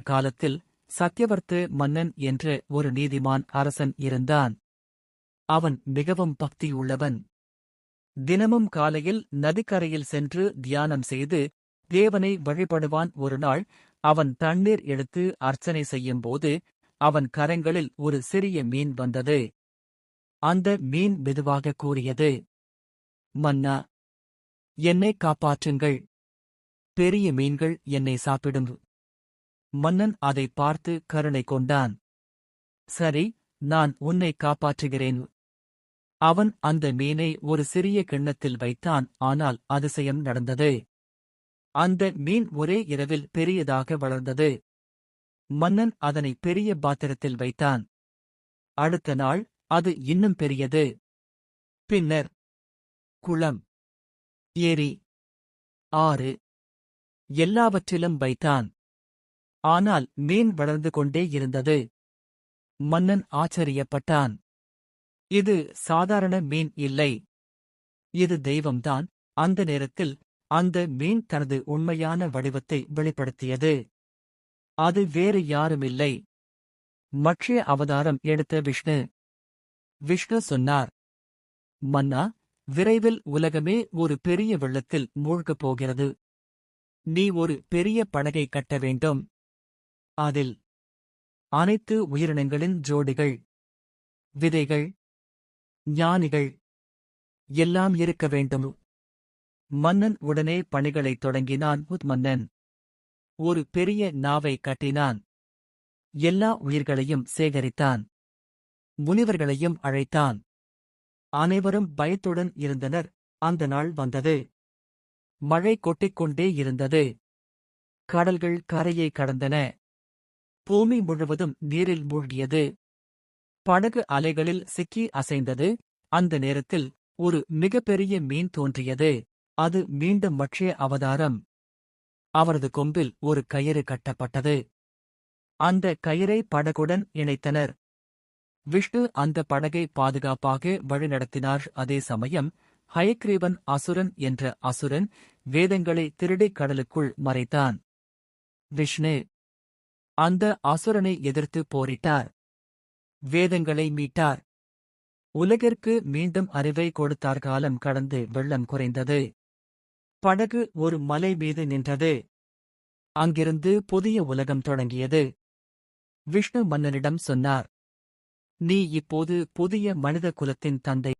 காலத்தில் சத்யவர்த்து மன்னன் என்ற ஒரு நீதிமான் அரசன் இருந்தான். அவன் மிகவும் பக்தியுள்ளவன். தினமும் காலையில் நதிக்கரையில் சென்று தியானம் செய்து தேவனை வழிபடுவான். ஒருநாள் அவன் தண்ணீர் எடுத்து அர்ச்சனை செய்யும்போது அவன் கரங்களில் ஒரு சிறிய மீன் வந்தது. அந்த மீன் மெதுவாக கூறியது, மன்னா, என்னை காப்பாற்றுங்கள். பெரிய மீன்கள் என்னை சாப்பிடும். மன்னன் அதை பார்த்து கருணை கொண்டான். சரி, நான் உன்னை காப்பாற்றுகிறேன். அவன் அந்த மீனை ஒரு சிறிய கிண்ணத்தில் வைத்தான். ஆனால் அதிசயம் நடந்தது. அந்த மீன் ஒரே இரவில் பெரியதாக வளர்ந்தது. மன்னன் அதனை பெரிய பாத்திரத்தில் வைத்தான். அடுத்த நாள் அது இன்னும் பெரியது. பின்னர் குளம், ஏரி, ஆறு எல்லாவற்றிலும் வைத்தான். ஆனால் மீன் வளர்ந்து கொண்டே இருந்தது. மன்னன் ஆச்சரியப்பட்டான். இது சாதாரண மீன் இல்லை, இது தெய்வம்தான். அந்த நேரத்தில் அந்த மீன் தனது உண்மையான வடிவத்தை வெளிப்படுத்தியது. அது வேறு யாருமில்லை, மட்சிய அவதாரம் எடுத்த விஷ்ணு. விஷ்ணு சொன்னார், மன்னா, விரைவில் உலகமே ஒரு பெரிய வெள்ளத்தில் மூழ்கப் போகிறது. நீ ஒரு பெரிய படகை கட்ட வேண்டும். அதில் அனைத்து உயிரினங்களின் ஜோடிகள், விதைகள், ஞானிகள் எல்லாம் இருக்க வேண்டும். மன்னன் உடனே பணிகளைத் தொடங்கினான். மன்னன் ஒரு பெரிய நாவை கட்டினான். எல்லா உயிர்களையும் சேகரித்தான். முனிவர்களையும் அழைத்தான். அனைவரும் பயத்துடன் இருந்தனர். அந்த நாள் வந்தது. மழை கொட்டிக்கொண்டே இருந்தது. கடல்கள் கரையை கடந்தன. பூமி முழுவதும் நீரில் மூழ்கியது. படகு அலைகளில் சிக்கி அசைந்தது. அந்த நேரத்தில் ஒரு மிகப்பெரிய மீன் தோன்றியது. அது மீண்டும் மட்சிய அவதாரம். அவரது கொம்பில் ஒரு கயிறு கட்டப்பட்டது. அந்த கயிறை படகுடன் இணைத்தனர். விஷ்ணு அந்த படகை பாதுகாப்பாக வழிநடத்தினார். அதே சமயம் ஹயக்ரீவன் அசுரன் என்ற அசுரன் வேதங்களை திருடி கடலுக்குள் மறைத்தான். விஷ்ணு அந்த அசுரனை எதிர்த்து போரிட்டார். வேதங்களை மீட்டார். உலகிற்கு மீண்டும் அறிவை கொடுத்தார். காலம் கடந்து வெள்ளம் குறைந்தது. படகு ஒரு மலை மீது நின்றது. அங்கிருந்து புதிய உலகம் தொடங்கியது. விஷ்ணு மன்னனிடம் சொன்னார், நீ இப்போது புதிய மனித குலத்தின் தந்தை.